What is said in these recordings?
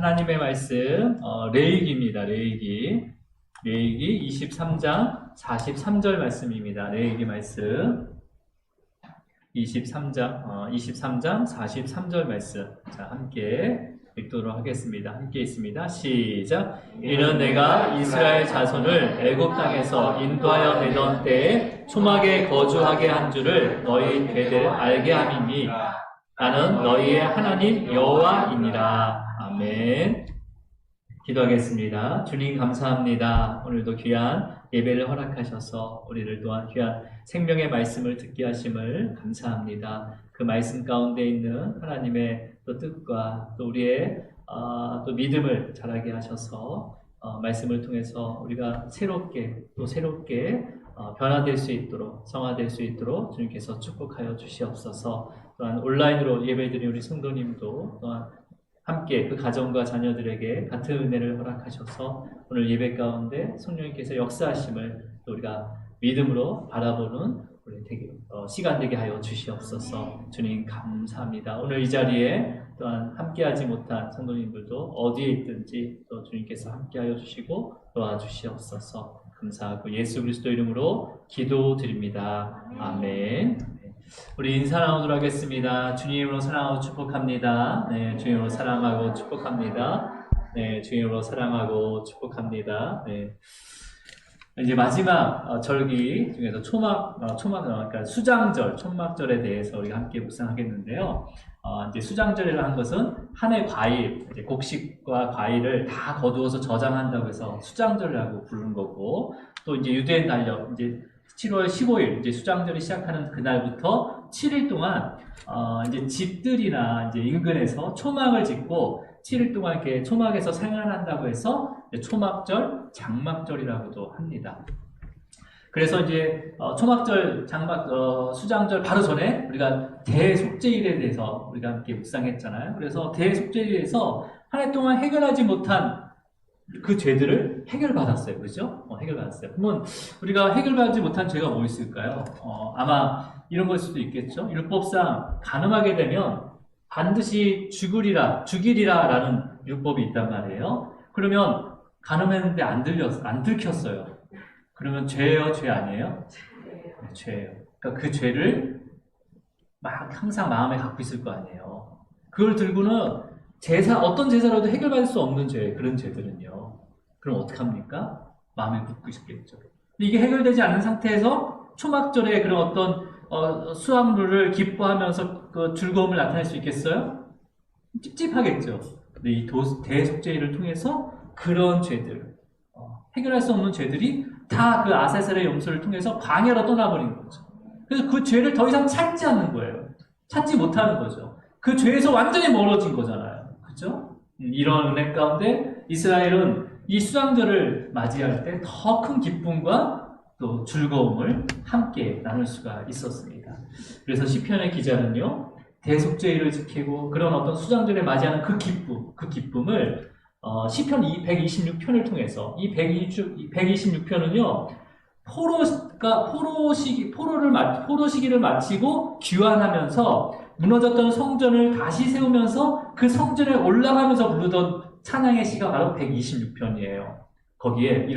하나님의 말씀 레위기입니다. 레위기 23장 43절 말씀입니다. 레위기 말씀 23장 43절 말씀. 자, 함께 읽도록 하겠습니다. 함께 있습니다. 시작. 이는 내가 이스라엘 자손을 애굽 땅에서 인도하여 내던 때에 초막에 거주하게 한 줄을 너희 대대 알게 함이니 나는 너희의 하나님 여호와이니라. 아멘. 기도하겠습니다. 주님 감사합니다. 오늘도 귀한 예배를 허락하셔서 우리를 또한 귀한 생명의 말씀을 듣게 하심을 감사합니다. 그 말씀 가운데 있는 하나님의 또 뜻과 또 우리의 또 믿음을 자라게 하셔서 말씀을 통해서 우리가 새롭게 변화될 수 있도록, 성화될 수 있도록 주님께서 축복하여 주시옵소서. 또한 온라인으로 예배드린 우리 성도님도 또한 함께 그 가정과 자녀들에게 같은 은혜를 허락하셔서 오늘 예배 가운데 성령님께서 역사하심을 또 우리가 믿음으로 바라보는 우리 시간 되게 하여 주시옵소서. 주님 감사합니다. 오늘 이 자리에 또한 함께하지 못한 성도님들도 어디에 있든지 또 주님께서 함께하여 주시고 도와주시옵소서. 감사하고 예수 그리스도 이름으로 기도드립니다. 아멘. 우리 인사 나누도록 하겠습니다. 주님으로 사랑하고 축복합니다. 네, 주님으로 사랑하고 축복합니다. 네, 주님으로 사랑하고 축복합니다. 네. 이제 마지막 절기 중에서 그러니까 수장절, 초막절에 대해서 우리가 함께 묵상하겠는데요. 이제 수장절이라는 것은 한 해 과일, 이제 곡식과 과일을 다 거두어서 저장한다고 해서 수장절이라고 부르는 거고, 또 이제 유대인 달력, 이제 7월 15일, 이제 수장절이 시작하는 그날부터 7일 동안, 이제 집들이나 이제 인근에서 초막을 짓고 7일 동안 이렇게 초막에서 생활한다고 해서 초막절, 장막절이라고도 합니다. 그래서 이제 초막절, 수장절 바로 전에 우리가 대속죄일에 대해서 우리가 함께 묵상했잖아요. 그래서 대속죄일에서 한 해 동안 해결하지 못한 그 죄들을 해결받았어요. 그렇죠? 해결받았어요. 그러면 우리가 해결받지 못한 죄가 뭐 있을까요? 아마 이런 걸 수도 있겠죠. 율법상 간음하게 되면 반드시 죽이리라 라는 율법이 있단 말이에요. 그러면 간음했는데 안 들켰어요. 그러면 죄예요? 죄 아니에요? 네, 죄예요. 그러니까 그 죄를 막 항상 마음에 갖고 있을 거 아니에요. 그걸 들고는 어떤 제사로도 해결받을 수 없는 죄, 그런 죄들은요. 그럼 어떡합니까? 마음에 묻고 싶겠죠. 근데 이게 해결되지 않는 상태에서 초막절에 그런 어떤 수확물을 기뻐하면서 그 즐거움을 나타낼 수 있겠어요? 찝찝하겠죠. 근데 이 대속죄를 통해서 그런 죄들, 해결할 수 없는 죄들이 다 그 아세셀의 염소를 통해서 광야로 떠나버린 거죠. 그래서 그 죄를 더 이상 찾지 않는 거예요. 찾지 못하는 거죠. 그 죄에서 완전히 멀어진 거잖아요. 그죠? 이런 은혜 가운데 이스라엘은 이 수장절을 맞이할 때 더 큰 기쁨과 또 즐거움을 함께 나눌 수가 있었습니다. 그래서 시편의 기자는요, 대속죄일을 지키고 그런 어떤 수장절에 맞이하는 그 기쁨을 시편 126편을 통해서 이 126편은요, 포로 시기를 마치고 귀환하면서 무너졌던 성전을 다시 세우면서 그 성전에 올라가면서 부르던 찬양의 시가 바로 126편이에요. 거기에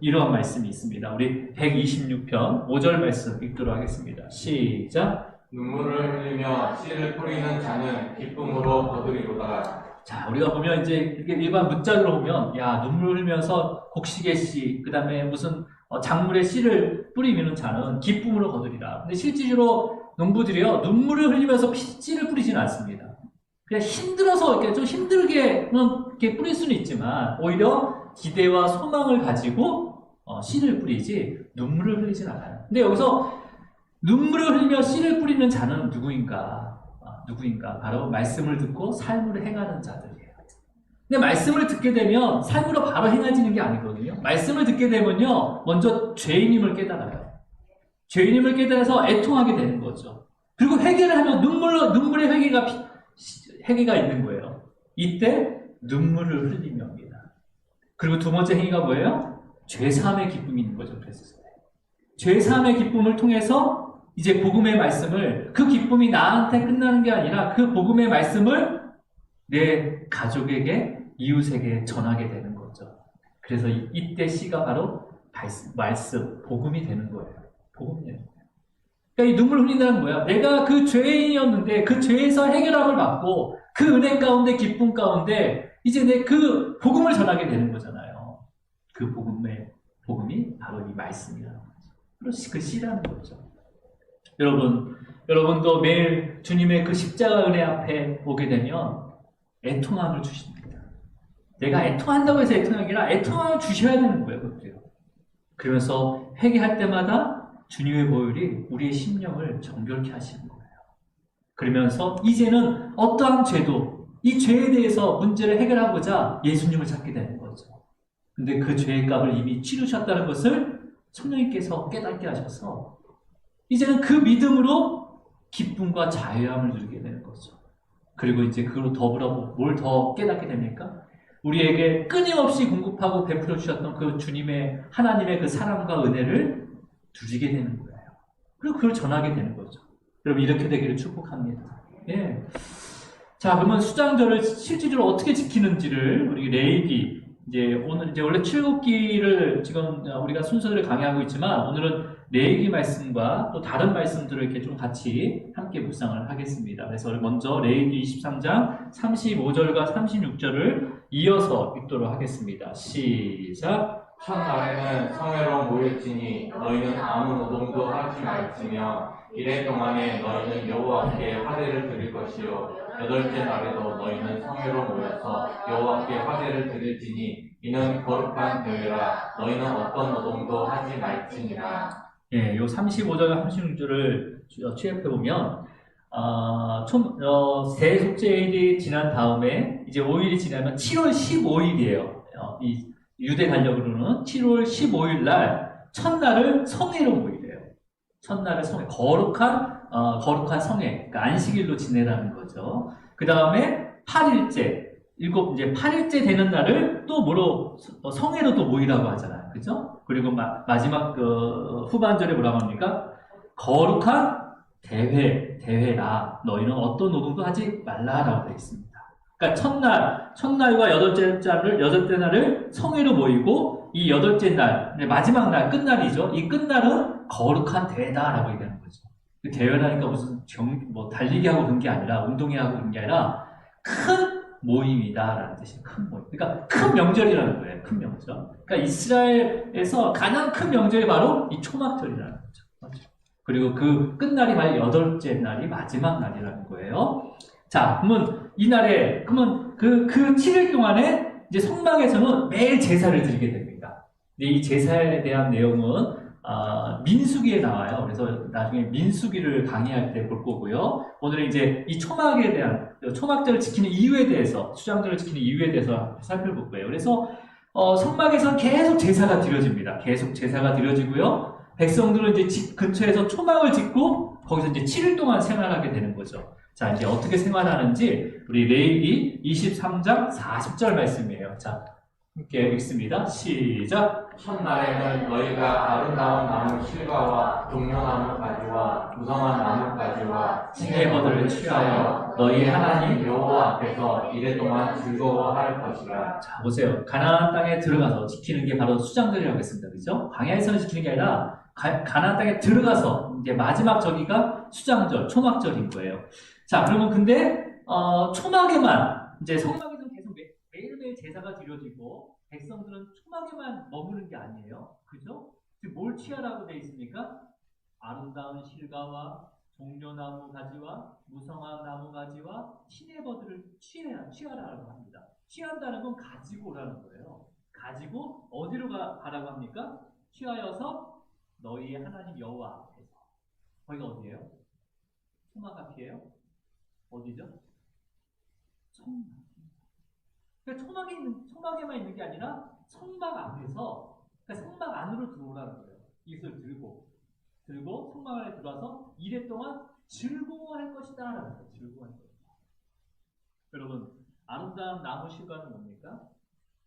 이러한 말씀이 있습니다. 우리 126편 5절 말씀 읽도록 하겠습니다. 시작. 눈물을 흘리며 씨를 뿌리는 자는 기쁨으로 거두리로다. 자, 우리가 보면 이제 이렇게 일반 문자로 보면, 눈물을 흘리면서 곡식의 씨, 그 다음에 무슨 작물의 씨를 뿌리는 자는 기쁨으로 거두리라. 근데 실질적으로 농부들이요, 눈물을 흘리면서 씨를 뿌리지는 않습니다. 그냥 힘들어서 이렇게 좀 힘들게 이렇게 뿌릴 수는 있지만, 오히려 기대와 소망을 가지고 씨를 뿌리지, 눈물을 흘리진 않아요. 근데 여기서 눈물을 흘리며 씨를 뿌리는 자는 누구인가? 바로 말씀을 듣고 삶으로 행하는 자들이에요. 근데 말씀을 듣게 되면 삶으로 바로 행해지는 게 아니거든요. 말씀을 듣게 되면요, 먼저 죄인임을 깨달아요. 죄인임을 깨달아서 애통하게 되는 거죠. 그리고 회개를 하면 눈물의 회개가 있는 거예요. 이때 눈물을 흘리며입니다. 그리고 두 번째 행위가 뭐예요? 죄사함의 기쁨이 있는 거죠. 그래서 죄사함의 기쁨을 통해서 이제 복음의 말씀을, 그 기쁨이 나한테 끝나는 게 아니라 그 복음의 말씀을 내 가족에게 이웃에게 전하게 되는 거죠. 그래서 이때 씨가 바로 말씀, 복음이 되는 거예요. 복음이 되는 거예요. 그러니까 이 눈물 흘린다는 거야. 내가 그 죄인이었는데 그 죄에서 해결함을 받고 그 은혜 가운데 기쁨 가운데 이제 내 그 복음을 전하게 되는 거잖아요. 그 복음이 바로 이 말씀이라는 거죠. 바로 그 씨라는 거죠. 여러분도 매일 주님의 그 십자가 은혜 앞에 오게 되면 애통함을 주십니다. 내가 애통한다고 해서 애통하는 게 아니라 애통함을 주셔야 되는 거예요. 그것도요. 그러면서 회개할 때마다 주님의 보혈이 우리의 심령을 정결케 하시는 거예요. 그러면서 이제는 어떠한 죄도 이 죄에 대해서 문제를 해결하고자 예수님을 찾게 되는 거죠. 근데 그 죄의 값을 이미 치르셨다는 것을 성령님께서 깨닫게 하셔서 이제는 그 믿음으로 기쁨과 자유함을 누리게 되는 거죠. 그리고 이제 그로 더불어 뭘 더 깨닫게 됩니까? 우리에게 끊임없이 공급하고 베풀어 주셨던 그 주님의 하나님의 그 사랑과 은혜를 누리게 되는 거예요. 그리고 그걸 전하게 되는 거죠. 여러분 이렇게 되기를 축복합니다. 예. 자, 그러면 수장절을 실질적으로 어떻게 지키는지를 우리 레위기 오늘 원래 출애굽기를 지금 우리가 순서를 강의하고 있지만 오늘은 레위기 말씀과 또 다른 말씀들을 이렇게 좀 같이 함께 묵상을 하겠습니다. 그래서 먼저 레위기 23장 35절과 36절을 이어서 읽도록 하겠습니다. 시작. 첫날에는 성회로 모일지니 너희는 아무 노동도 하지 말지며 이래 동안에 너희는 여호와께 화제를 드릴 것이요 여덟째 날에도 너희는 성회로 모여서 여호와께 화제를 드릴지니 이는 거룩한 대회라 너희는 어떤 노동도 하지 말지니라. 예, 요 35절과 36절을 취합해보면, 새 속죄일이 지난 다음에, 이제 5일이 지나면 7월 15일이에요. 이 유대 달력으로는 7월 15일 날, 첫날을 성회로 모이래요. 첫날을 성회, 거룩한 성회, 그러니까 안식일로 지내라는 거죠. 그 다음에 8일째, 이제 8일째 되는 날을 또 성회로 또 모이라고 하잖아요. 그죠? 그리고 마지막 후반절에 뭐라고 합니까? 거룩한 대회라. 너희는 어떤 노동도 하지 말라라고 되어 있습니다. 그러니까 첫날과 여덟째 날을 성회로 모이고 이 여덟째 날, 마지막 날, 끝날이죠. 이 끝날은 거룩한 대회다라고 얘기하는 거죠. 대회라니까 무슨 달리기 하고 그런 게 아니라 운동회 하고 그런 게 아니라 큰 모임이다라는 뜻이에요. 큰 모임. 그러니까 큰 명절이라는 거예요. 큰 명절. 그러니까 이스라엘에서 가장 큰 명절이 바로 이 초막절이라는 거죠. 그리고 그 끝날이 바로 여덟째 날이 마지막 날이라는 거예요. 자, 그러면 그 7일 동안에 이제 성막에서는 매일 제사를 드리게 됩니다. 근데 이 제사에 대한 내용은 민수기에 나와요. 그래서 나중에 민수기를 강의할 때 볼 거고요. 오늘은 이제 이 초막절을 지키는 이유에 대해서, 수장절을 지키는 이유에 대해서 살펴볼 거예요. 그래서 성막에서는 계속 제사가 드려집니다. 계속 제사가 드려지고요. 백성들은 이제 근처에서 초막을 짓고 거기서 이제 7일 동안 생활하게 되는 거죠. 자, 이제 어떻게 생활하는지 우리 레위기 23장 40절 말씀이에요. 자, 함께 읽습니다. 시작. 첫날에는 너희가 아름다운 나무 실과와 종려나무 가지와 무성한 나무 가지와 시내버들을 취하여 너희 하나님 여호와 앞에서 이래 동안 즐거워할 것이라. 자, 보세요. 가나안 땅에 들어가서 지키는 게 바로 수장절이라고 했습니다. 그죠? 광야에서는 지키는 게 아니라 가나안 땅에 들어가서 이제 마지막 저기가 수장절, 초막절인 거예요. 자, 그러면 근데 초막에만 이제 성막에서는 계속 매일매일 제사가 드려지고 백성들은 초막에만 머무는 게 아니에요. 그죠? 지금 뭘 취하라고 되어 있습니까? 아름다운 실과와 종려나무 가지와 무성한 나무 가지와 시내버들을 취하라고 합니다. 취한다는 건 가지고 오라는 거예요. 가지고 어디로 가라고 합니까? 취하여서 너희의 하나님 여호와 앞에서. 거기가 어디예요? 초막 앞이에요? 어디죠? 성막. 그러니까 초막에만 있는 게 아니라 성막 앞에서, 그러니까 성막 안으로 들어오라는 거예요. 이것을 들고 성막 안에 들어와서 이래 동안 즐거워할 것이다 라는 거예요. 즐거워할 것이다. 여러분, 아름다운 나무 실과는 뭡니까?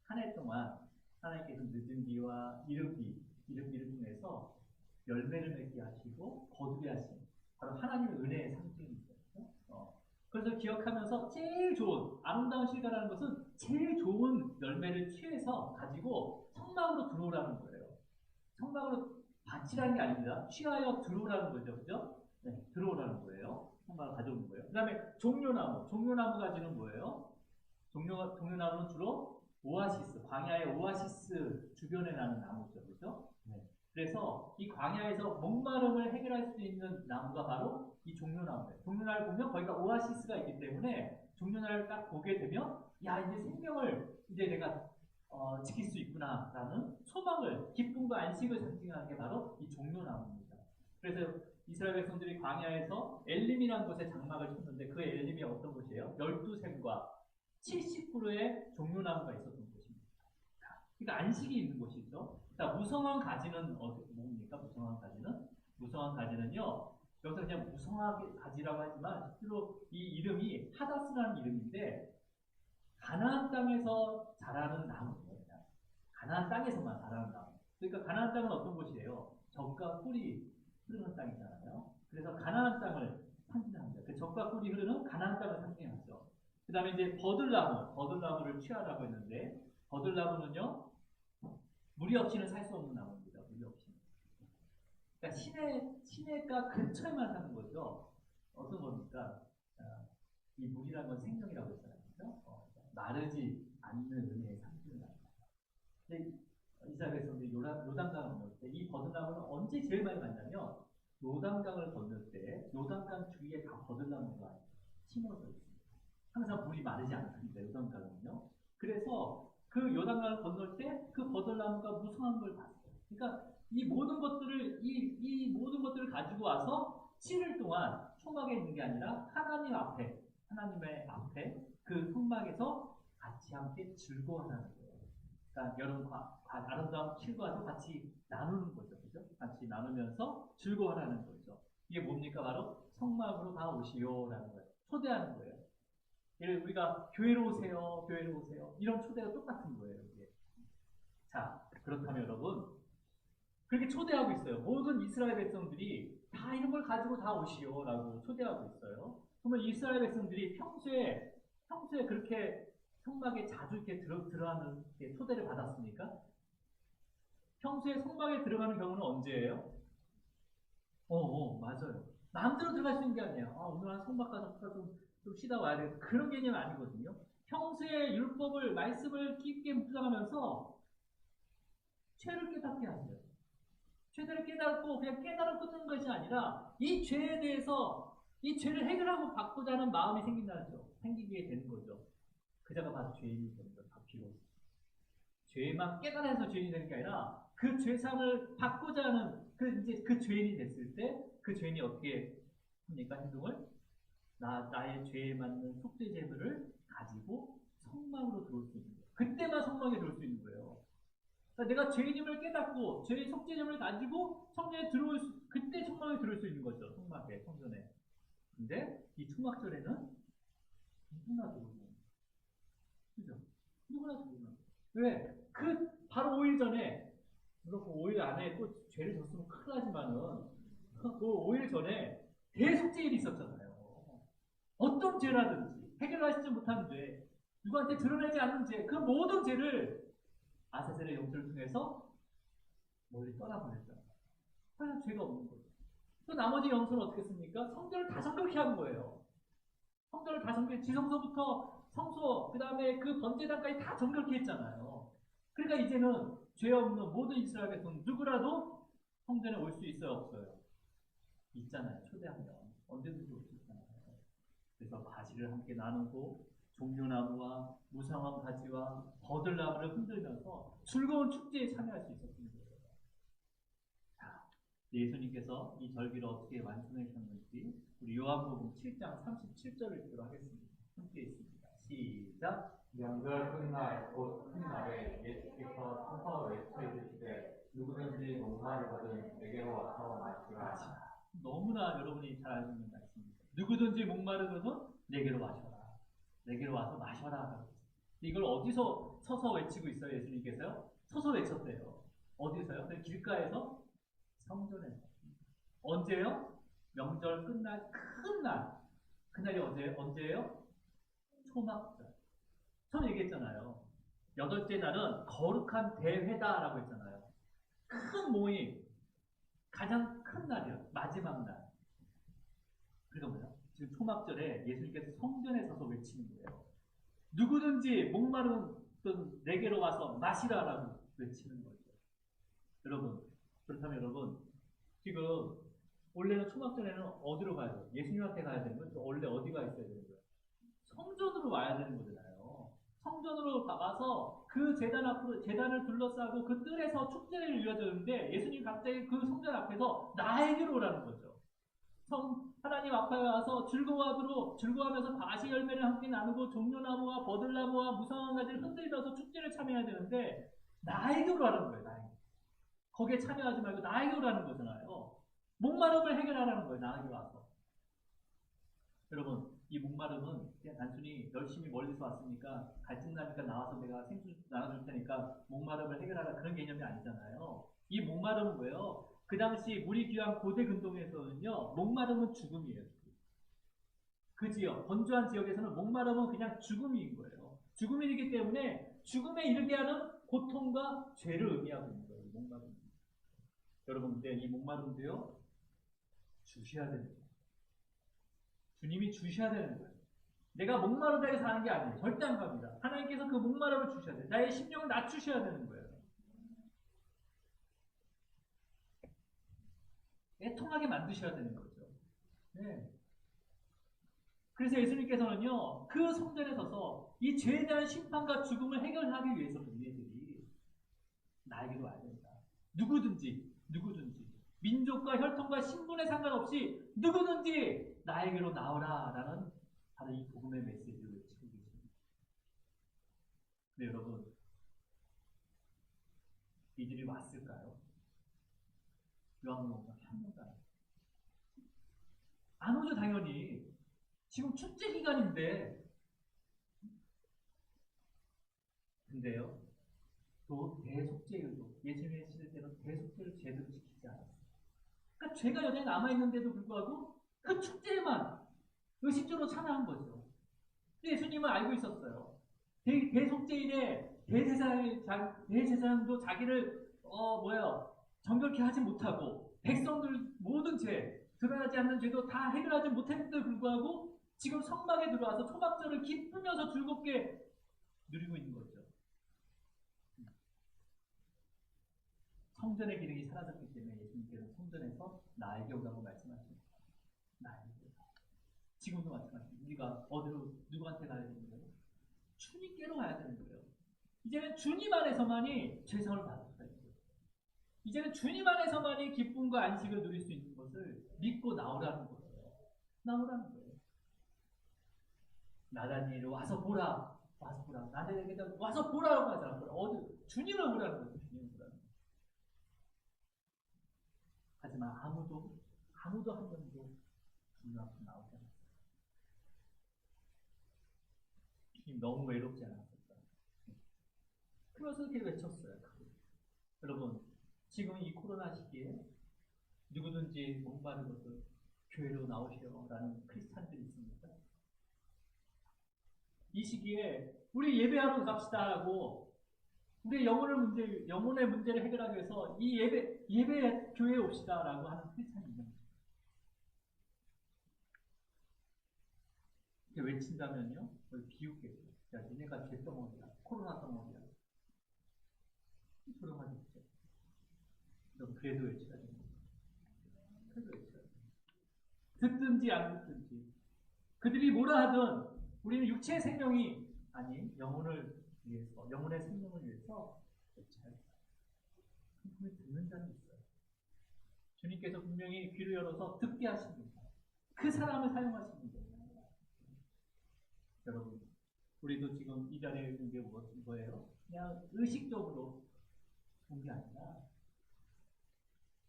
한 해 동안 하나님께서 늦은 비와 이르기를 통해서 열매를 맺게 하시고 거두게 하신 바로 하나님의 은혜의 상징이죠. 그래서 그것을 기억하면서 제일 좋은 아름다운 실과라는 것은 제일 좋은 열매를 취해서 가지고 성막으로 들어오라는 거예요. 성막으로 바치라는 게 아닙니다. 취하여 들어오라는 거죠. 그죠? 네, 들어오라는 거예요. 성막을 가져오는 거예요. 그 다음에 종려나무. 종려나무 가지는 뭐예요? 종려나무는 주로 오아시스, 광야의 오아시스 주변에 나는 나무죠. 그죠? 네. 그래서 이 광야에서 목마름을 해결할 수 있는 나무가 바로 이 종려나무예요. 종려나무를 보면 거기가 오아시스가 있기 때문에 종려나무를 딱 보게 되면 야 이제 생명을 이제 내가 지킬 수 있구나라는 소망을 기쁨과 안식을 상징하는 게 바로 이 종려나무입니다. 그래서 이스라엘 백성들이 광야에서 엘림이라는 곳에 장막을 쳤는데 그 엘림이 어떤 곳이에요? 12샘과 70그루의 종려나무가 있었던 곳입니다. 그러니까 안식이 있는 곳이죠. 자, 무성한 가지는 뭡니까? 무성한 가지는? 무성한 가지는요. 여기서 그냥 무성한 가지라고 하지만 실제로 이 이름이 하다스라는 이름인데 가나안 땅에서 자라는 나무예요. 가나안 땅에서만 자라는 나무. 그러니까 가나안 땅은 어떤 곳이에요? 젖과 꿀이 흐르는 땅이잖아요. 그래서 가나안 땅을 상징합니다. 그 젖과 꿀이 흐르는 가나안 땅을 상징하죠. 그 다음에 이제 버들나무를 취하라고 했는데 버들나무는요 물이 없이는 살 수 없는 나무입니다. 물이 없이는. 그러니까 시내가 근처에만 사는 거죠. 어떤 겁니까? 이 물이라는 건 생명이라고 했잖아요. 그렇죠? 마르지 않는 은혜의 상징을 합니다. 근데 이스라엘 백성들이 요단강을 건널 때 이 버들나무는 언제 제일 많이 만나면 요단강을 건널 때 요단강 주위에 다 버들나무가 심어져 있습니다. 항상 물이 마르지 않습니다. 요단강은요. 그래서 그 요단강을 건널 때 그 버들나무가 무성한 걸 봤어요. 그러니까 이 모든 것들을 가지고 와서 7일 동안 초막에 있는 게 아니라 하나님의 앞에 그 성막에서 같이 함께 즐거워하는 거예요. 그러니까 여러분 아름다운 실과도 같이 나누는 거죠. 그죠? 같이 나누면서 즐거워하는 거죠. 이게 뭡니까? 바로 성막으로 다 오시오라는 거예요. 초대하는 거예요. 우리가 교회로 오세요, 교회로 오세요. 이런 초대가 똑같은 거예요. 이게. 자, 그렇다면 여러분, 그렇게 초대하고 있어요. 모든 이스라엘 백성들이 다 이런 걸 가지고 다 오시오라고 초대하고 있어요. 그러면 이스라엘 백성들이 평소에 그렇게 성막에 자주 이렇게 들어가는 초대를 받았습니까? 평소에 성막에 들어가는 경우는 언제예요? 맞아요. 마음대로 들어갈 수 있는 게 아니에요. 오늘 한 성막 가서 좀 쉬다 와야 돼. 그런 개념이 아니거든요. 평소에 말씀을 깊게 묵상하면서 죄를 깨닫게 하세요. 죄를 깨닫고 그냥 깨달아 끊는 것이 아니라 이 죄에 대해서 이 죄를 해결하고 받고자 하는 마음이 생기게 되는 거죠. 그자가 바로 죄인이 되는 거예요. 비로소. 죄만 깨달아서 죄인이 되는 게 아니라 그 죄상을 받고자 하는 그 죄인이 됐을 때 그 죄인이 어떻게 합니까? 행동을? 나의 죄에 맞는 속죄 제물을 가지고 성막으로 들어올 수 있는 거예요. 그때만 성막에 들어올 수 있는 거예요. 그러니까 내가 죄인임을 깨닫고 죄의 속죄점을 가지고 성전에 그때 성막에 들어올 수 있는 거죠. 성전에. 근데 이 초막절에는 누구나 들어오는 거예요. 그죠? 누구나 들어오는 거예요. 왜? 바로 5일 전에, 물론 그 5일 안에 또 죄를 졌으면 큰일 나지만은 그 5일 전에 대속죄일이 있었잖아요. 어떤 죄라든지 해결하지 못하는 죄, 누구한테 드러내지 않는 죄, 그 모든 죄를 아사셀의 용서를 통해서 멀리 떠나보냈잖아요. 그래서 죄가 없는 거예요. 또 나머지 영서는 어떻게 했습니까? 성전을 다 정결케 한 거예요. 성전을 다 정결, 지성소부터 성소, 그 다음에 그 번제단까지 다 정결케 했잖아요. 그러니까 이제는 죄 없는 모든 이스라엘 백성 누구라도 성전에 올 수 있어요, 없어요? 있잖아요. 초대하면 언제든지 올 수 있잖아요. 그래서 가지를 함께 나누고 종려나무와 무성한 가지와 버들나무를 흔들면서 즐거운 축제에 참여할 수 있었던 거예요. 자, 예수님께서 이 절기를 어떻게 완성하셨는지 우리 요한복음 7장 37절을 읽도록 하겠습니다. 함께 있습니다. 시작. 명절 끝날 곧 큰 날에 예수께서 서서 외쳐 이르시되 누구든지 목마를 거든 내게로 와서 마시라. 너무나 여러분이 잘 알고 있는 말씀입니다. 누구든지 목마르거든 내게로 마셔라. 내게로 와서 마셔라. 이걸 어디서 서서 외치고 있어요? 예수님께서요? 서서 외쳤대요. 어디서요? 길가에서? 성전에서. 언제요? 명절 끝날 큰 날. 그날이 언제예요? 초막절. 처음 얘기했잖아요. 8째 날은 거룩한 대회다라고 했잖아요. 큰 모임, 가장 큰 날이요. 마지막 날. 그러니까 뭐야? 지금 초막절에 예수님께서 성전에 서서 외치는 거예요. 누구든지 목마르던 내게로 와서 마시라라고 외치는 거죠. 여러분, 그렇다면 여러분, 지금 원래는 초막절에는 어디로 가야 돼요? 예수님한테 가야 되는 거죠. 원래 어디가 있어야 되는 거예요? 성전으로 와야 되는 거잖아요. 성전으로 와서 그 재단 앞으로 재단을 둘러싸고 그 뜰에서 축제를 이어졌는데 예수님 갑자기 그 성전 앞에서 나에게로 오라는 거죠. 하나님 앞에 와서 즐거워하면서 과시 열매를 함께 나누고 종려나무와 버들나무와 무성한 가지를 흔들면서 축제를 참여해야 되는데 나에게로 하는 거예요. 나에게. 거기에 참여하지 말고 나에게로 하는 거잖아요. 목마름을 해결하라는 거예요. 나에게 와서. 여러분, 이 목마름은 그냥 단순히 열심히 멀리서 왔으니까 갈증 나니까 나와서 내가 생수 나눠줄 테니까 목마름을 해결하라 그런 개념이 아니잖아요. 이 목마름은 뭐예요? 그 당시 물이 귀한 고대 근동에서는요, 목마름은 죽음이에요. 그 지역, 건조한 지역에서는 목마름은 그냥 죽음인 거예요. 죽음이기 때문에 죽음에 이르게 하는 고통과 죄를 의미하고 있는 거예요. 목마름. 여러분, 근데 이 목마름도요, 주셔야 되는 거예요. 주님이 주셔야 되는 거예요. 내가 목마르다 해서 하는 게 아니에요. 절대 안 갑니다. 하나님께서 그 목마름을 주셔야 돼요. 나의 심령을 낮추셔야 되는 거예요. 애통하게 만드셔야 되는 거죠. 네. 그래서 예수님께서는요, 그 성전에 서서 이 죄에 대한 심판과 죽음을 해결하기 위해서 우리들이 나에게로 와야 된다. 누구든지, 민족과 혈통과 신분에 상관없이 누구든지 나에게로 나오라라는 바로 이 복음의 메시지를 외치고 계십니다. 네, 여러분, 이들이 왔을까요? 요한복음 한 명도 안 오죠, 당연히. 지금 축제 기간인데. 근데요, 또 대속죄율도 예수님의 시대 때는 대속죄를 제대로 지키지 않았어요. 그러니까 죄가 여전히 남아있는데도 불구하고 그 축제에만 의식적으로 참여한 거죠. 예수님은 알고 있었어요. 대속죄일에 대제사장도 자기를 정결케 하지 못하고 백성들 모든 죄, 드러나지 않는 죄도 다 해결하지 못했는데도 불구하고 지금 성막에 들어와서 초막절을 기쁘면서 즐겁게 누리고 있는 거죠. 성전의 기능이 사라졌기 때문에 예수님께서 성전에서 나에게 오라고 말씀하십니다. 나에게 오라. 지금도 마찬가지입니다. 우리가 어디로 누구한테 가야 되는 거예요? 주님께로 가야 되는 거예요. 이제는 주님 안에서만이 죄상을 받을 수가 있어요. 이제는 주님 안에서만이 기쁨과 안식을 누릴 수 있는 것을 믿고 나오라는 거예요. 나오라는 거예요. 나다니엘을 와서 보라. 나다니엘에게 와서 보라고 하잖아. 어디 주님을 보라는 거예요. 주님을 보라는 거예요. 하지만 아무도 한 명도 주님 앞으로 나오지 않았어요. 주님 너무 외롭지 않았을까? 그래서 이렇게 외쳤어요. 여러분, 지금 이 코로나 시기에 누구든지 목마른 것을 교회로 나오시오라는 크리스찬들이 있습니까? 이 시기에 우리 예배하러 갑시다 하고 우리 영혼의 문제를 해결하기 위해서 이 예배 교회에 옵시다라고 하는 크리스찬이 있는 거죠. 이렇게 외친다면요, 비웃겠죠. 야, 니네가 죄덩어리야, 코로나 덩어리야. 조롱하겠죠. 그럼 그래도 외쳐야 됩니다. 그래도 외쳐야 됩니다. 듣든지 안 듣든지 그들이 뭐라 하든 우리는 육체의 생명이 아닌 영혼을 위해서, 영혼의 생명을 위해서 외쳐야 됩니다. 분명히 듣는 자는 있어요. 주님께서 분명히 귀를 열어서 듣게 하십니다. 그 사람을 사용하십니다. 여러분, 우리도 지금 이 자리에 있는 게 뭐예요? 그냥 의식적으로 본 게 아니라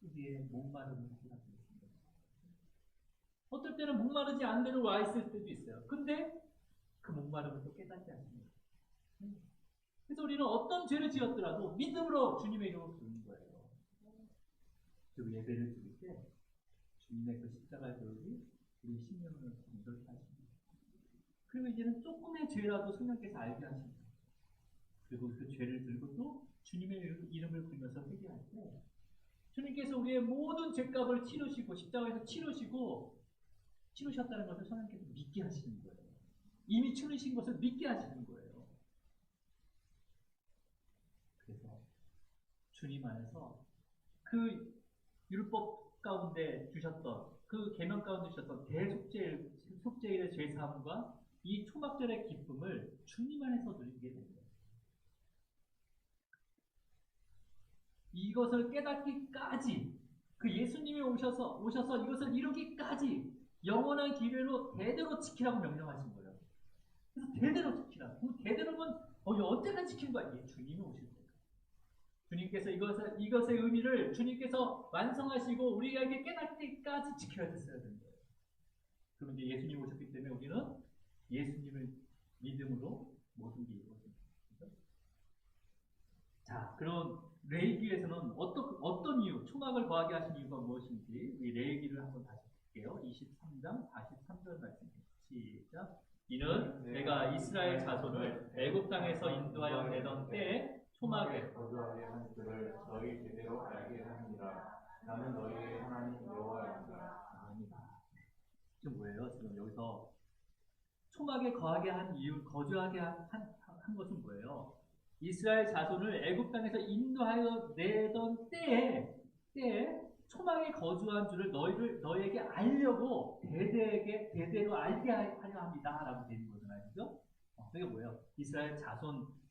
우리의 목마름을 해결하고 있습니다. 어떨 때는 목마르지 않은 데로 와 있을 때도 있어요. 근데 그 목마름을 또 깨닫지 않습니다. 그래서 우리는 어떤 죄를 지었더라도 믿음으로 주님의 이름을 부르는 거예요. 그리고 예배를 드릴 때 주님의 그 십자가의 교육이 우리 심령을 건설케 하십니다. 그리고 이제는 조금의 죄라도 성령께서 알게 하십니다. 그리고 그 죄를 들고 또 주님의 이름을 불면서 회개할 때 주님께서 우리의 모든 죄값을 치르시고 십자가에서 치르셨다는 것을 성령께서 믿게 하시는 거예요. 이미 치르신 것을 믿게 하시는 거예요. 그래서 주님 안에서 그 율법 가운데 주셨던 그 계명 가운데 주셨던 대속죄일의 죄사함과 이 초막절의 기쁨을 주님 안에서 누리게 됩니다. 이것을 깨닫기까지 그 예수님이 오셔서 이것을 이루기까지 영원한 기회로 대대로 지키라고 명령하신 거예요. 그래서 대대로 지키라. 그 대대로면 언제나 지키는 거야. 주님이 오실 때. 주님께서 이것의 의미를 주님께서 완성하시고 우리에게 깨닫을 때까지 지켜야 됐어야 되는 거예요. 그럼 이제 예수님이 오셨기 때문에 우리는 예수님을 믿음으로 모든 게 이루어집니다. 그렇죠? 자, 그럼 레위기에서는 어떤 이유, 초막을 거하게 하신 이유가 무엇인지 이 레위기를 한번 다시 볼게요. 23장 43절 말씀입니다. 시작. 이는 내가 이스라엘 자손을 애굽 땅에서 인도하여 내던 때에 초막에 거주하게 한 줄을 너희 제대로 알게 하니라. 나는 너희의 하나님 여호와이니라. 아니다. 지금 뭐예요? 지금 여기서 초막에 거하게 한 이유, 거주하게 한 것은 뭐예요? 이스라엘 자손을 애굽 땅에서 인도하여 내던 때에 초막에 거주한 줄을 너희에게 알려고 대대로 알게 하려 합니다라고 되는 거잖아요, 그죠? 그게 뭐예요? 이스라엘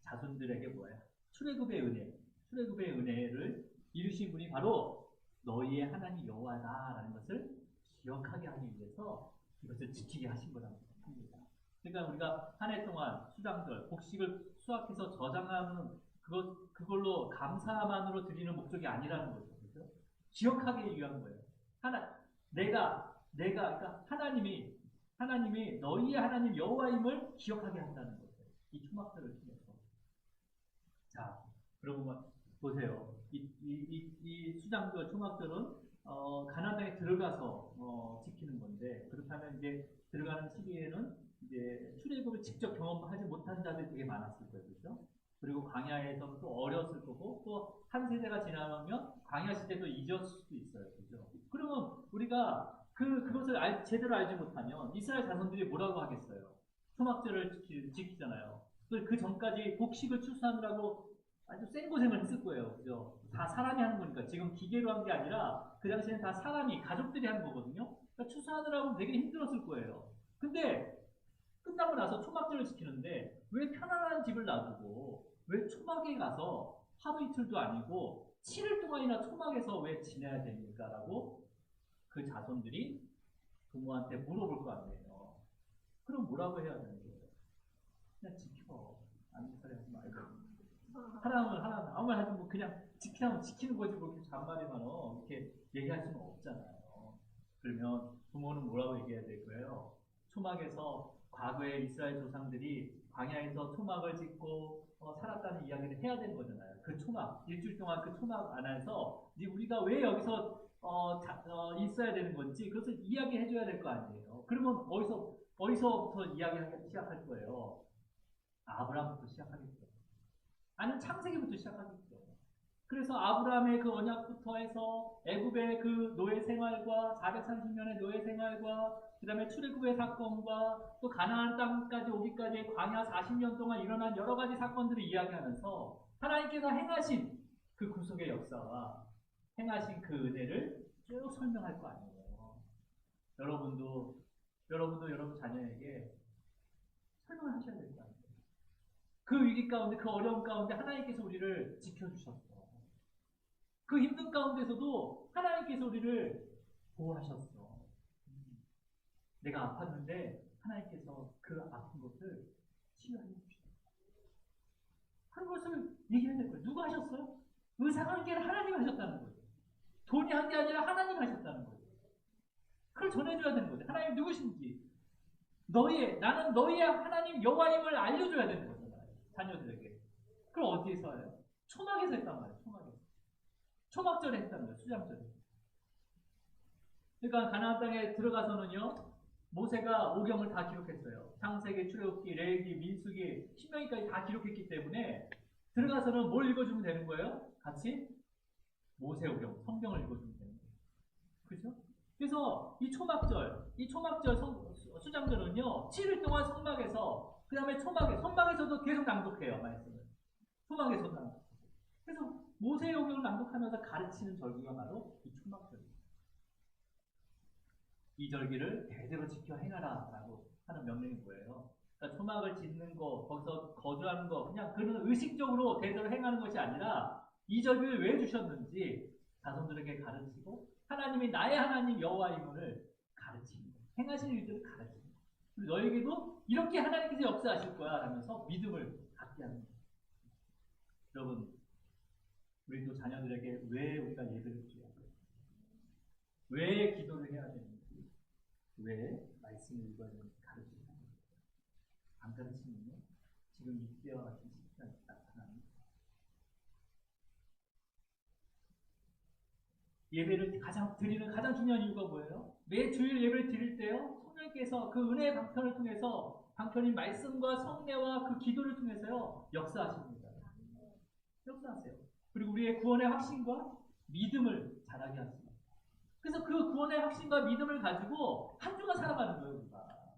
자손들에게 뭐예요? 출애굽의 은혜를 이루신 분이 바로 너희의 하나님 여호와다라는 것을 기억하게 하기 위해서 이것을 지키게 하신 거라고 합니다. 그러니까 우리가 한 해 동안 수장들, 곡식을 수확해서 저장하는 그걸로 감사만으로 드리는 목적이 아니라는 거죠. 그렇죠? 기억하기 위한 거예요. 그러니까 하나님이 너희의 하나님 여호와임을 기억하게 한다는 거예요. 이 초막들을 통해서. 자, 그러면 보세요. 이 수장들, 초막들은 가나안 땅에 들어가서 지키는 건데, 그렇다면 이제 들어가는 시기에는 이제 출애굽을 직접 경험하지 못한 자들이 되게 많았을 거예요, 그렇죠? 그리고 광야에서는 또 어렸을 거고, 또 한 세대가 지나면 광야 시대도 잊었을 수도 있어요, 그렇죠? 그러면 우리가 그것을 제대로 알지 못하면 이스라엘 자손들이 뭐라고 하겠어요? 초막절을 지키잖아요. 그 전까지 곡식을 추수하느라고 아주 생고생을 했을 거예요, 그죠? 다 사람이 하는 거니까 지금 기계로 한 게 아니라 그 당시에는 다 가족들이 하는 거거든요. 그러니까 추수하느라고 되게 힘들었을 거예요. 근데 끝나고 나서 초막절을 지키는데 왜 편안한 집을 놔두고 왜 초막에 가서 하루 이틀도 아니고 7일 동안이나 초막에서 왜 지내야 됩니까라고 그 자손들이 부모한테 물어볼 거 아니에요. 그럼 뭐라고 해야 되는 거예요? 그냥 지켜. 아무 소리 하지 말고. 하라면 아무 말 하지 뭐 그냥 지키라면 지키는 거지 뭐 이렇게 잔말이만 이렇게 얘기할 수는 없잖아요. 그러면 부모는 뭐라고 얘기해야 될 거예요? 초막에서 과거에 이스라엘 조상들이 광야에서 초막을 짓고 살았다는 이야기를 해야 되는 거잖아요. 그 초막, 일주일 동안 그 초막 안에서 우리가 왜 여기서 있어야 되는 건지 그것을 이야기해 줘야 될 거 아니에요. 그러면 어디서부터 이야기하기 시작할 거예요? 아브라함부터 시작하겠죠. 아니면 창세기부터 시작하겠죠. 그래서 아브라함의 그 언약부터 해서 애굽의 그 노예 생활과 430년의 노예 생활과 그 다음에 출애굽의 사건과 또 가나안 땅까지 오기까지 광야 40년 동안 일어난 여러 가지 사건들을 이야기하면서 하나님께서 행하신 그 구속의 역사와 행하신 그 은혜를 쭉 설명할 거 아니에요. 여러분도 여러분 자녀에게 설명을 하셔야 될 거 아니에요. 그 위기 가운데, 그 어려움 가운데 하나님께서 우리를 지켜주셨어. 그 힘든 가운데서도 하나님께서 우리를 보호하셨어. 내가 아팠는데 하나님께서 그 아픈 것을 치유해 주셨어. 한 것을 얘기해야 될 거예요. 누가 하셨어요? 의사가 한 게 아니라 하나님 하셨다는 거예요. 돈이 한 게 아니라 하나님 하셨다는 거예요. 그걸 전해줘야 되는 거죠. 하나님 누구신지. 나는 너희의 하나님 여호와임을 알려줘야 되는 거잖아요. 자녀들에게. 그걸 어디에서 해요? 초막에서 했단 말이에요. 초막에서. 초막절에 했단 말이에요. 수장절에. 그러니까 가나안 땅에 들어가서는요. 모세가 오경을 다 기록했어요. 창세기, 출애굽기, 레위기, 민수기, 신명기까지 다 기록했기 때문에 들어가서는 뭘 읽어주면 되는 거예요? 같이 모세오경, 성경을 읽어주면 되는 거예요. 그죠? 그래서 이 초막절 수장들은요, 7일 동안 성막에서, 그 다음에 선막에서도 계속 낭독해요, 말씀을. 초막에서도 낭독해요. 그래서 모세오경을 낭독하면서 가르치는 절기가 바로 이 초막절이에요. 이 절기를 대대로 지켜 행하라 라고 하는 명령이 뭐예요? 그러니까 초막을 짓는 거, 거기서 거주하는 거, 그냥 그런 의식적으로 대대로 행하는 것이 아니라 이 절기를 왜 주셨는지 자손들에게 가르치고 하나님이 나의 하나님 여호와임을 가르치는 거예요. 행하시는 일들을 가르치는 거예요. 그리고 너에게도 이렇게 하나님께서 역사하실 거야 라면서 믿음을 갖게 하는 거예요. 여러분, 우리도 자녀들에게 왜 우리가 예배를 드려야 돼요? 왜 기도를 해야 되는지, 왜 말씀을 읽어야 되는지 가르치는 거예요. 안 가르치면요, 지금 이때와 같은 시기가 나타납니다. 예배를 드리는 가장 중요한 이유가 뭐예요? 매 주일 예배를 드릴 때요, 성령께서 그 은혜의 방편을 통해서, 방편인 말씀과 성례와 그 기도를 통해서요, 역사하십니다. 역사하세요. 그리고 우리의 구원의 확신과 믿음을 자라게 하십니다. 그래서 그 구원의 확신과 믿음을 가지고 한 주간 살아가는 거예요, 우리가.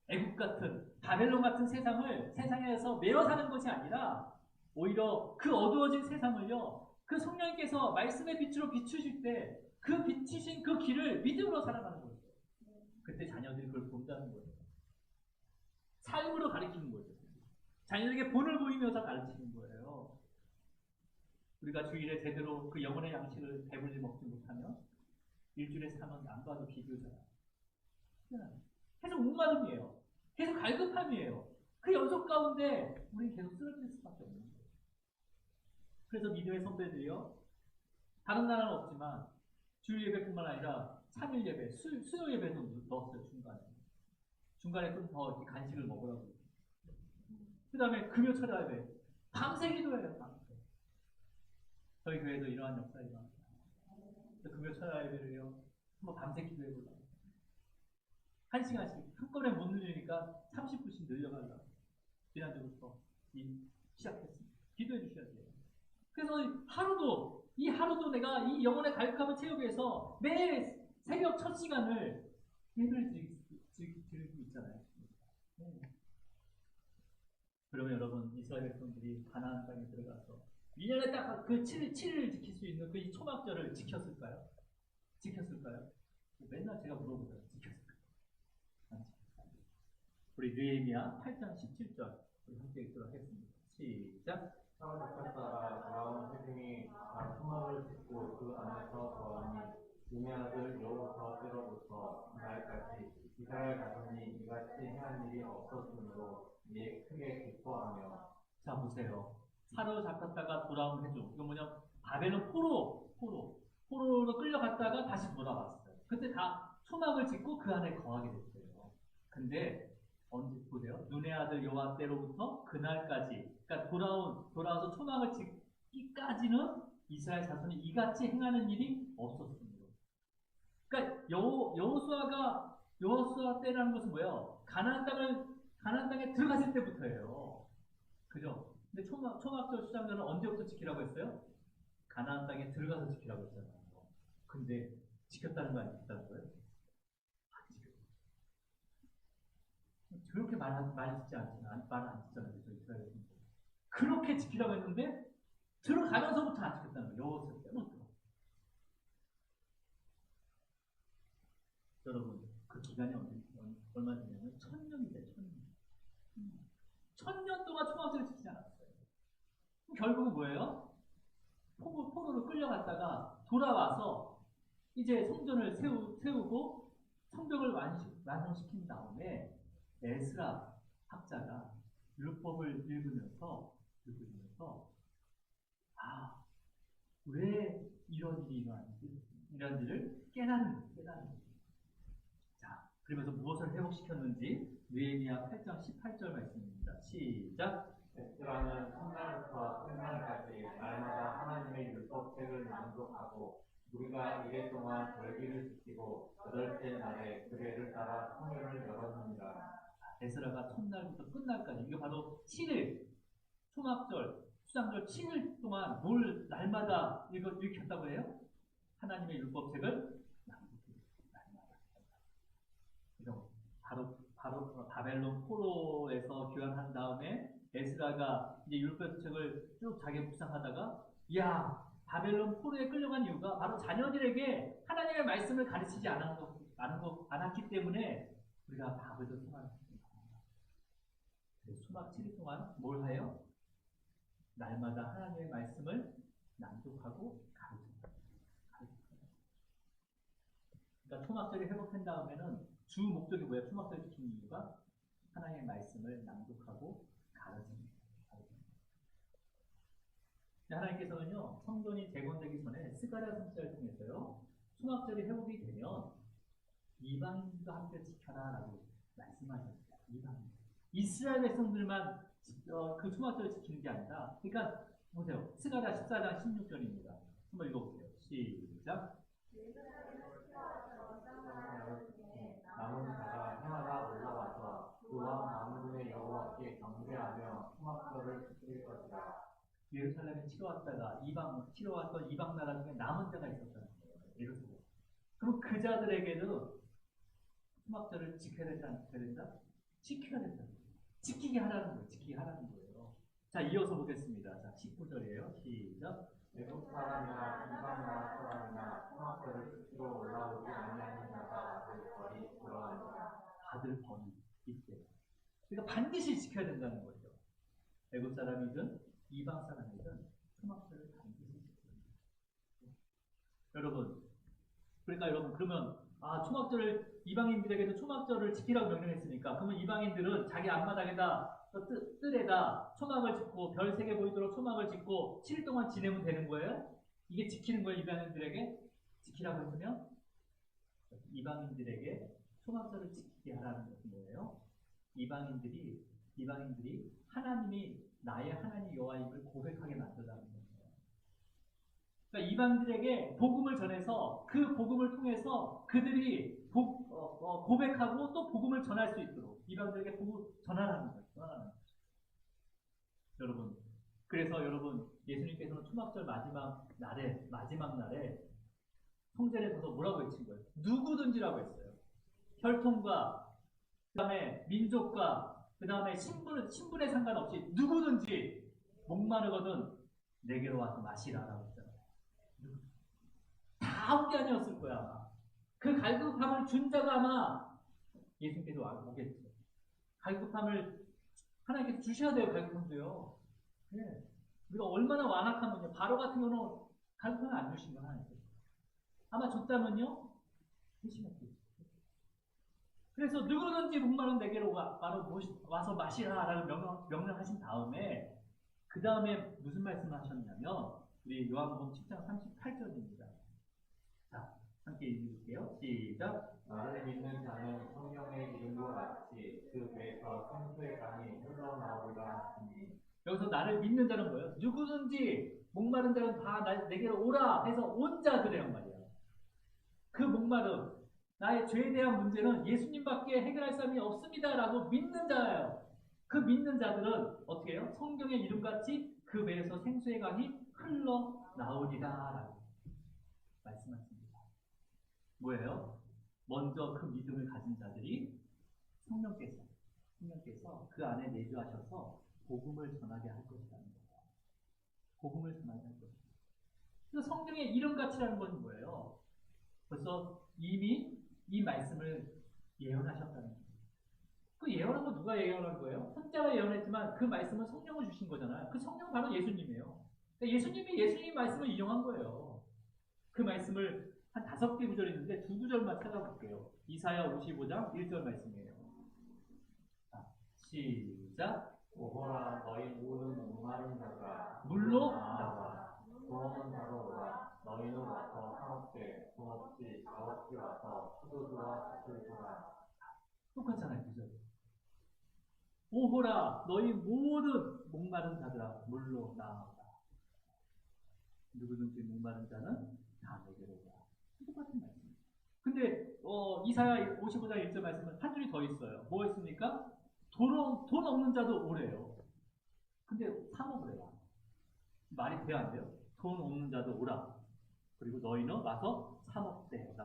애국 같은, 바벨론 같은 세상에서 매어 사는 것이 아니라, 오히려 그 어두워진 세상을요, 그 성령께서 말씀의 빛으로 비추실 때, 그 비추신 그 길을 믿음으로 살아가는 거예요. 그때 자녀들이 그걸 본다는 거예요. 삶으로 가르치는 거죠. 자녀들에게 본을 보이면서 가르치는 거예요. 우리가 주일에 제대로 그 영혼의 양식을 배불리 먹지 못하면, 일주일에 사면 안 봐도 비교잖아요. 계속 목마름이에요. 계속 갈급함이에요. 그 연속 가운데 우리는 계속 쓰러질 수밖에 없는 거예요. 그래서 믿음의 선배들이요, 다른 나라는 없지만 주일 예배뿐만 아니라 3일 예배, 수요 예배도 넣었어요. 중간에 좀 더 간식을 먹으라고. 그 다음에 금요 철야 예배, 밤새 기도해요. 밤새. 저희 교회도 이러한 역사가 일어납니다. 금요 철야 예배를요, 한번 밤새 기도해보려고. 1시간씩 한꺼번에 못 늘리니까 30분씩 늘려가려고 지난주부터 시작했습니다. 기도해 주셔야 돼요. 그래서 하루도 내가 이 영혼의 갈급함을 채우기 위해서 매일 새벽 첫 시간을 예배를 드리고 있잖아요. 네. 그러면 여러분, 이스라엘 백성들이 가나안 땅에 들어가서 1년에 딱 그 7일을 지킬 수 있는 그 이 초막절을 지켰을까요? 맨날 제가 물어보잖아요. 지켰을까요? 우리 느헤미야 8장 17절 우리 함께 읽도록 하겠습니다. 시작. 사울 작사가 나온 회중이 다 초막을 짓고 그 안에서 거하니 눈의 아들 여호수아 때로부터 그날까지 이스라엘 자손이 이같이 행한 일이 없었으므로 이에 크게 기뻐하며. 자, 보세요. 사로 잡혔다가 돌아온 회중. 이거 뭐냐? 바벨론 포로로 끌려갔다가 다시 돌아왔어요. 그때 다 초막을 짓고 그 안에 거하게 됐어요. 근데 언제 보세요? 눈의 아들 여호와 때로부터 그날까지, 그러니까 돌아와서 초막을 짓기까지는 이스라엘 자손이 이같이 행하는 일이 없었습니다. 그러니까 여호수아 때라는 것은 뭐예요? 가나안 땅에 들어갔을 때부터예요. 그죠? 근데 초막절 수장들은 언제부터 지키라고 했어요? 가나안 땅에 들어가서 지키라고 했잖아요. 근데 지켰다는 거 안 지켰다는 거예요? 안 지켰어요. 저렇게 많이 짓지 않잖아요. 말을 안 짓잖아요. 저 이스라엘 분들. 그렇게 지키라고 했는데 들어가면서부터 안 지켰다는 거예요. 여호수아 때부터. 여러분, 그 기간이 얼마 되냐면 1000년이래요. 1000년. 1000년 동안 초막절을 지키지 않았어요. 그럼 결국은 뭐예요? 포로로 끌려갔다가 돌아와서 이제 성전을 세우고 성벽을 완성시킨 다음에 에스라 학자가 율법을 읽으면서 왜 이런 일이 일어나는지, 이런 일을 깨닫는 거예요. 자, 그러면서 무엇을 회복시켰는지 느헤미야 8장 18절 말씀입니다. 시작. 에스라는 첫날부터 끝날까지 날마다 하나님의 율법책을 낭독하고 우리가 이래 동안 절기를 지키고 여덟째 날에 규례를 따라 성회를 열었느니라. 에스라가 첫날부터 끝날까지 이게 바로 7일 초막절, 수장절 7일 동안 뭘 날마다 읽혔다고 해요? 하나님의 율법책을 날마다. 그래서 바로 바벨론 포로에서 귀환한 다음에 에스라가 이제 율법책을 쭉 자기 묵상하다가 야 바벨론 포로에 끌려간 이유가 바로 자녀들에게 하나님의 말씀을 가르치지 않았기 때문에 우리가 바벨론 생활했습니다. 수박 7일 동안 뭘 해요? 날마다 하나님의 말씀을 낭독하고 가르칩니다. 그러니까 초막절이 회복된 다음에는 주 목적이 뭐예요? 초막절 지키는 이유가 하나님의 말씀을 낭독하고 가르칩니다. 하나님께서는요, 성전이 재건되기 전에 스가랴 선지자를 통해서요, 초막절이 회복이 되면 이방인과 함께 지켜라 라고 말씀하셨어요. 이방인. 이스라엘 백성들만 그 초막절을 지키는 게 아니라, 그러니까 보세요. 스가랴 14장 16절입니다. 한번 읽어보세요. 시작. 남은 자가 해마다 올라와서 그와 만군의 여호와께 경배하며 초막절을 지킬 것이라. 예루살렘에 치러 왔던 이방 나라 중에 남은 자가 있었다는 거예요. 예루살렘. 그럼 그 자들에게도 초막절을 지켜야 된다, 안 지켜야 된다? 지켜야 된다. 지키게 하라는 거예요. 지키게 하라는 거예요. 자, 이어서 보겠습니다. 자, 19절이에요. 시작. 외국 사람이나 이방 나라 사람이나 초막절을 지키러 올라오지 아니하는 자가 받을 벌이 그러하니라. 받을 벌이 있대. 그러니까 반드시 지켜야 된다는 거죠. 외국 사람이든 이방 사람이든 초막절을 반드시 지켜야 된다. 여러분, 그러면 초막절을 이방인들에게도 초막절을 지키라고 명령했으니까 그러면 이방인들은 자기 앞마당에다 뜰에다 초막을 짓고 별 3개 보이도록 초막을 짓고 7일 동안 지내면 되는 거예요? 이게 지키는 거예요? 이방인들에게 지키라고 했으면 이방인들에게 초막절을 지키게 하라는 것은 뭐예요? 이방인들이 하나님이 나의 하나님 여호와임을 고백하게 만들라는 거예요. 그러니까 이방인들에게 복음을 전해서 그 복음을 통해서 그들이 고백하고 또 복음을 전할 수 있도록 이방인들에게 복음을 전하라는 거예요. 그래서 여러분 예수님께서는 초막절 마지막 날에 성전에 서서 뭐라고 외친 거예요? 누구든지라고 했어요. 혈통과 그 다음에 민족과 그 다음에 신분에 상관없이 누구든지 목마르거든 내게로 와서 마시라라고 했잖아요. 다 온 게 아니었을 거야 아마. 그 갈급함을 준 자가 아마 예수님께서 오겠죠. 갈급함을 하나님께서 주셔야 돼요. 갈급함도요. 네. 우리가 얼마나 완악하면요. 바로 같은 경우는 갈급함을 안 주신 거 하나님께서. 아마 줬다면요. 회심했겠죠. 그래서 누구든지 목마른 내게로 와서 마시라라고 명령하신 다음에 그 다음에 무슨 말씀을 하셨냐면 우리 요한복음 10장 38절입니다. 자, 함께 읽을게요. 시작. 나를 믿는 자는 성령의 이름과 같이 그 배에서 생수의 강이 흘러나오리라 하시니. 여기서 나를 믿는 자는 뭐예요? 누구든지 목마른 자는 다 내게로 오라 해서 온 자들이란 말이야. 그 목마름, 나의 죄에 대한 문제는 예수님밖에 해결할 사람이 없습니다라고 믿는 자예요. 그 믿는 자들은 어떻게 해요? 성경의 이름같이 그 배에서 생수의 강이 흘러나오리라라고 말씀하십니다. 뭐예요? 먼저 그 믿음을 가진 자들이 성령께서 그 안에 내주하셔서 복음을 전하게 할 것이라는 거예요. 복음을 전하게 할 것이다. 그래서 성경의 이름같이라는 건 뭐예요? 벌써 이미 이 말씀을 예언하셨다는 거예요. 그 예언한 거 누가 예언한 거예요? 혼자가 예언했지만 그 말씀은 성령을 주신 거잖아요. 그 성령 바로 예수님이에요. 그러니까 예수님이 말씀을 인용한 거예요. 그 말씀을 한 5개 구절 있는데 2구절만 찾아볼게요. 이사야 55장 1절 말씀이에요. 자, 시작. 오호라 너희 모든 목마른 자가 물로 나와. 구원은 바로 오라. 너희는 와서 한없이 돈없이 값없이 와서 포도주와 젖을 사라. 똑같잖아요. 구절. 오호라 너희 모든 목마른 자들아 물로 나아오라. 누구든지 목마른 자는 다 내게로 오라. 똑같은 말씀. 근데 이사야 55장 1절 말씀은 한 줄이 더 있어요. 뭐 했습니까? 돈 없는 자도 오래요. 근데 사먹으래요. 말이 돼야 안 돼요? 돈 없는 자도 오라. 그리고 너희는 와서 사먹되.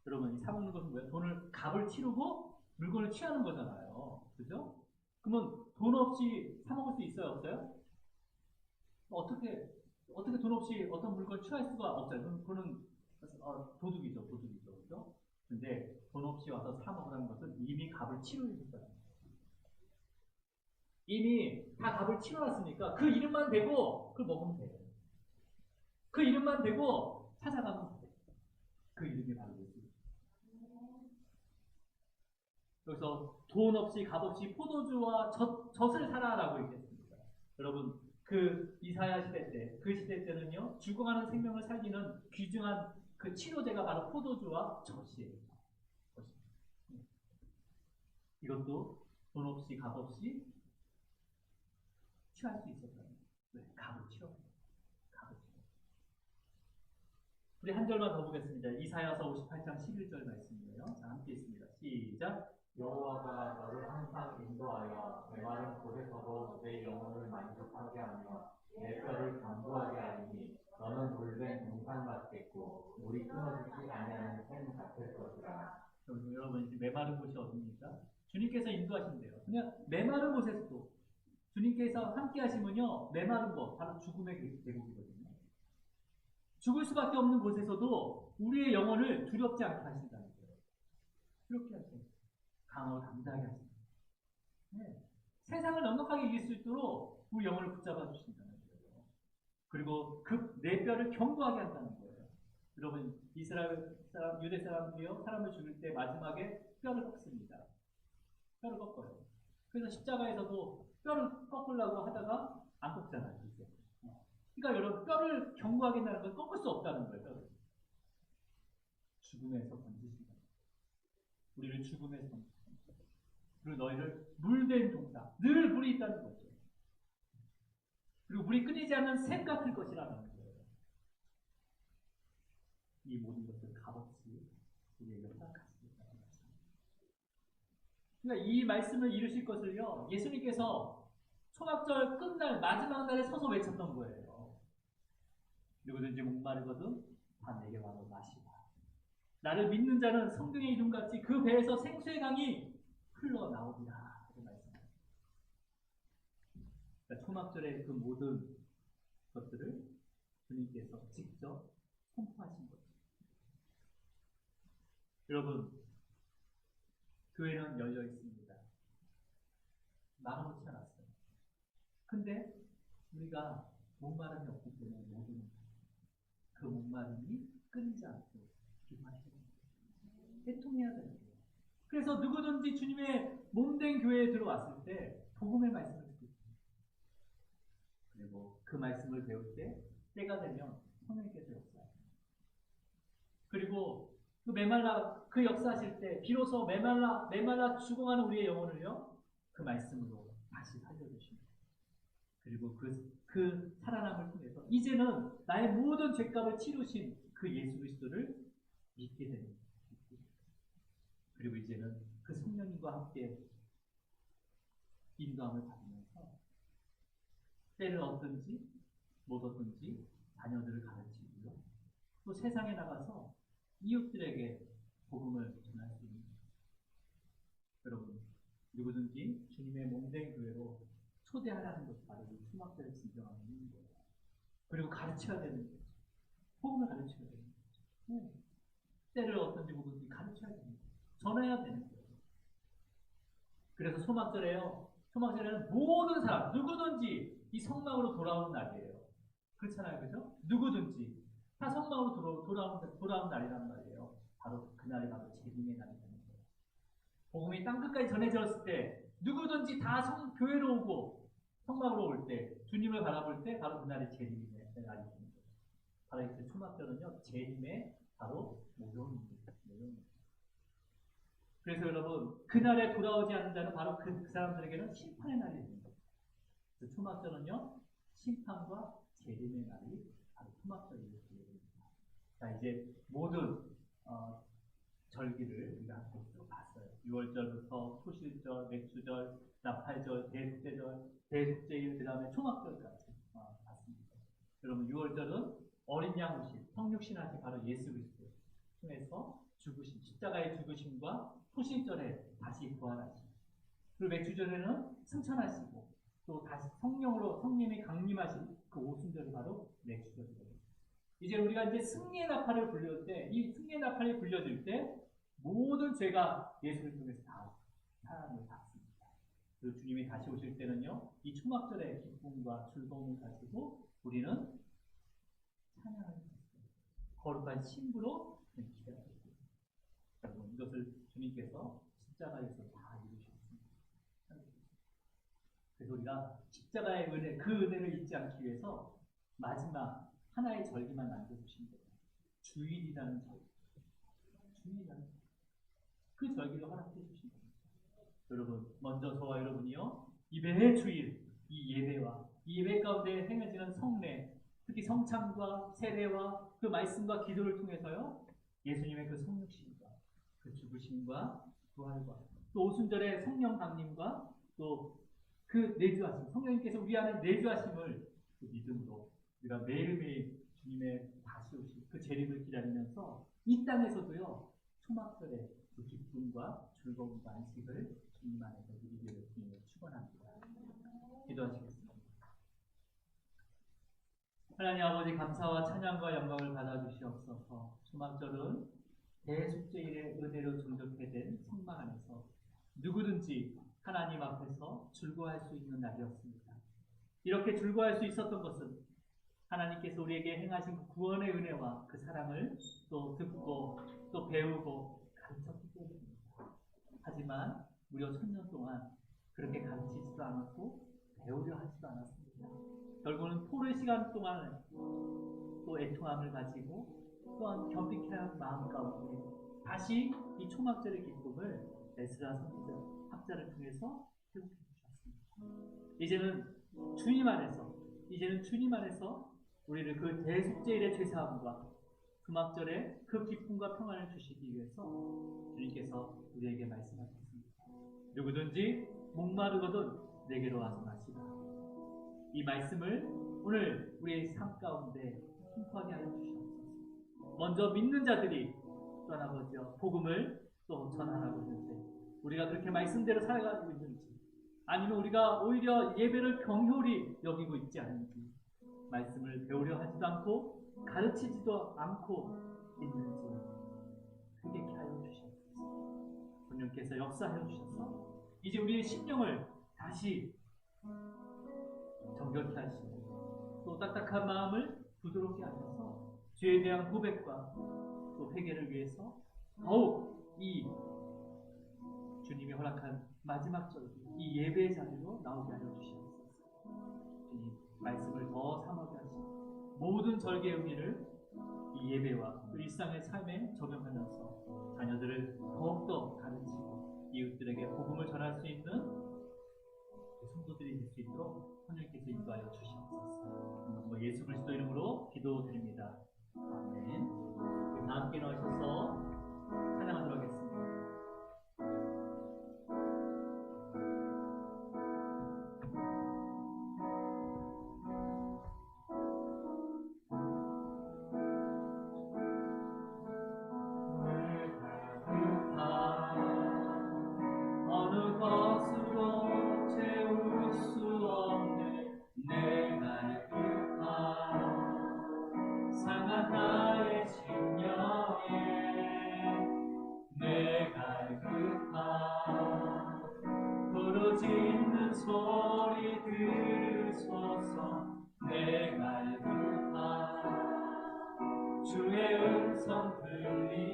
여러분, 이 사먹는 것은 뭐예요? 돈을 값을 치르고 물건을 취하는 거잖아요. 그죠? 그러면 돈 없이 사먹을 수 있어요? 없어요? 어떻게 돈 없이 어떤 물건을 취할 수가 없잖아요. 그거는 도둑이죠. 그죠? 근데 돈 없이 와서 사먹으라는 것은 이미 값을 치르는 거예요. 이미 다 값을 치러놨으니까 그 이름만 대고 그걸 먹으면 돼요. 그 이름만 대고 찾아가면 돼요. 그 이름이 바로 예수. 여기서 돈 없이 값 없이 포도주와 젖을 사라라고 얘기했습니다. 여러분, 그 이사야 시대 때, 그 시대 때는요, 죽어가는 생명을 살리는 귀중한 그 치료제가 바로 포도주와 젖이에요. 이것도 돈 없이 값 없이 취할 수 있었어요. 왜? 값을 치러. 우리 한 절만 더 보겠습니다. 이사야서 58장 11절 말씀이에요. 자, 함께 있습니다. 시작. 여호와가 너를 항상 인도하여 메마른 곳에서도 내 영혼을 만족하게 하며 내 뼈를 견고하게 하리니 너는 물된 동산 같겠고 물이 끊어지지 아니하는 샘 같을 것이라. 여러분, 이제 메마른 곳이 어디입니까? 주님께서 인도하신대요. 그냥 메마른 곳에서도 주님께서 함께 하시면요, 메마른 곳, 바로 죽음의 계곡이거든요. 죽을 수밖에 없는 곳에서도 우리의 영혼을 두렵지 않게 하신다는 거예요. 두렵게 하세요. 강을 감당하게 하신다. 네. 세상을 넉넉하게 이길 수 있도록 우리 영혼을 붙잡아 주신다는 거예요. 그리고 그 내 뼈를 견고하게 한다는 거예요. 여러분, 이스라엘 사람, 유대 사람들이요, 사람을 죽일 때 마지막에 뼈를 꺾습니다. 뼈를 꺾어요. 그래서 십자가에서도 뼈를 꺾으려고 하다가 안 꺾잖아요. 이제. 그러니까 여러분, 뼈를 견고하게 한다는 건 꺾을 수 없다는 거예요. 뼈를. 죽음에서 건지신다. 우리를 죽음에서 건지신다. 그리고 너희를 물된 동산, 늘 물이 있다는 거죠. 그리고 물이 끊이지 않는 샘 같을 것이라는 거예요. 이 모든 것을 값없이 우리에게 허락하십니다. 그러니까 이 말씀을 이루실 것을요, 예수님께서 초막절 끝날 마지막 날에 서서 외쳤던 거예요. 누구든지 목마르거든 다 내게 와서 마시라. 나를 믿는 자는 성경의 이름같이 그 배에서 생수의 강이 흘러나오리라. 그러니까 초막절의 그 모든 것들을 주님께서 직접 선포하신 거죠. 여러분, 교회는 열려 있습니다. 막아놓지 않았어요. 근데 우리가 목마름이 없기 때문에 모든 그 목마름이 끊이지 않고 기도하시는 거예요. 해통해야 되는 거예요. 그래서 누구든지 주님의 몸된 교회에 들어왔을 때 복음의 말씀을 듣고 있습니다. 그리고 그 말씀을 배울 때 때가 되면 성령께서 역사하십니다. 그리고 그 역사하실 때 비로소 메말라 죽어가는 우리의 영혼을요, 그 말씀으로 다시 살려주십니다. 그리고 그 살아남을 통해서 이제는 나의 모든 죄값을 치루신 그 예수 그리스도를 믿게 됩니다. 그리고 이제는 그 성령님과 함께 인도함을 받으면서 때를 얻든지 못 얻든지 자녀들을 가르치고요, 또 세상에 나가서 이웃들에게 복음을 전할 수 있는 거예요. 여러분, 누구든지 주님의 몸된 교회로 초대하라는 것이 바로 이 초막절을 진정하는 거예요. 그리고 가르쳐야 되는 거죠. 복음을 가르쳐야 되는 거죠. 때를 얻든지 뭐든지 가르쳐야 되는 거예요. 전해야 되는 거예요. 그래서 초막절에는 모든 사람, 누구든지 이 성막으로 돌아오는 날이에요. 그렇잖아요, 그죠? 누구든지 다 성막으로 돌아오는 날이란 말이에요. 바로 그날이 바로 재림의 날이 되는 거예요. 복음이 땅끝까지 전해졌을 때 누구든지 다 교회로 오고 성막으로 올 때, 주님을 바라볼 때 바로 그날이 재림의 날이 되는 거예요. 바로 이 초막절은요, 재림의 바로 모형입니다. 그래서 여러분, 그날에 돌아오지 않는 자는 바로 그 사람들에게는 심판의 날이 됩니다. 그 초막절은요, 심판과 재림의 날이 바로 초막절이 됩니다. 자, 이제 모든 절기를 우리가 함께 쭉 봤어요. 6월절부터 토실절, 맥주절, 나팔절, 대축제절, 대축제일, 그 다음에 초막절까지 봤습니다. 여러분 6월절은 어린 양 오신 성육신하신 바로 예수 그리스도 통해서 죽으심, 십자가의 죽으심과 토실절에 다시 부활하심. 그리고 맥주절에는 승천하시고 또 다시 성령으로 성령이 강림하신 그 오순절이 바로 맥주절이거든요. 이제 우리가 이제 승리의 나팔을 불릴 때, 이 승리의 나팔이 불려질 때 모든 죄가 예수를 통해서 다 사함을 받습니다. 그리고 주님이 다시 오실 때는요, 이 초막절의 기쁨과 즐거움을 가지고 우리는 찬양을 거룩한 신부로 기대하고 있습니다. 여러분, 이것을 주님께서 십자가에서 다 이루셨습니다. 그래서 우리가 십자가의 은혜, 그 은혜를 잊지 않기 위해서 마지막 하나의 절기만 남겨주신 거예요. 주일이라는 절기. 주일이라는 절기. 그 절기를 허락해 주신 겁니다. 여러분, 먼저 저와 여러분이요, 이 매 주일, 이 예배와 이 예배 가운데 행해지는 성례, 특히 성찬과 세례와 그 말씀과 기도를 통해서요, 예수님의 그 성육신과 그 죽으심과 부활과 또 오순절의 성령 강림과 또 그 내주하심, 성령님께서 우리 안에 내주하심을 그 믿음으로 우리가 매일매일 주님의 다시 오실 그 재림을 기다리면서 이 땅에서도요, 초막절의 그 기쁨과 즐거움과 안식을 주님 안에서 누리기를 주님을 축원합니다. 기도하시겠습니다. 하나님 아버지, 감사와 찬양과 영광을 받아주시옵소서. 초막절은 대속죄일의 은혜로 존적해 된 성막 안에서 누구든지 하나님 앞에서 즐거워할 수 있는 날이었습니다. 이렇게 즐거워할 수 있었던 것은 하나님께서 우리에게 행하신 그 구원의 은혜와 그 사랑을 또 듣고 또 배우고 가르쳤기 때문입니다. 하지만 무려 1000년 동안 그렇게 가르치지도 않았고 배우려 하지도 않았습니다. 결국은 포로의 시간 동안 또 애통함을 가지고 또한 겸비케 한 마음 가운데 다시 이 초막절의 기쁨을 에스라 선지자 학자를 통해서 회복해 주셨습니다. 이제는 주님 안에서 우리를 그 대속죄일의 죄사함과 초막절의 그 기쁨과 평안을 주시기 위해서 주님께서 우리에게 말씀하셨습니다. 누구든지 목마르거든 내게로 와서 마시라. 이 말씀을 오늘 우리의 삶 가운데 힘하게 하여 주시옵소서. 먼저 믿는 자들이 또한 아버지여 복음을 또 전하라고 했는데 우리가 그렇게 말씀대로 살아가고 있는지, 아니면 우리가 오히려 예배를 경홀히 여기고 있지 않은지, 말씀을 배우려 하지도 않고 가르치지도 않고 있는지 회개케 하여 주시옵소서. 주님께서 역사하여 주셔서 이제 우리의 심령을 다시 정결케 하시고 또 딱딱한 마음을 부드럽게 하셔서 죄에 대한 고백과 또 회개를 위해서 더욱 이 주님이 허락한 마지막 절기, 이 예배의 자리로 나오게 하여 주시옵소서. 주님, 말씀을 더 삼하게 하시고 모든 절기의 의미를 이 예배와 그 일상의 삶에 적용하면서 자녀들을 더욱더 가르치고 이웃들에게 복음을 전할 수 있는 성도들이 될 수 있도록 하나님께서 인도하여 주시옵소서. 예수 그리스도 이름으로 기도드립니다. 아멘. 다 함께 나오셔서 찬양하도록 하겠습니다. 부르짖는 소리 들으소서. 내가 급한 주의 음성 들리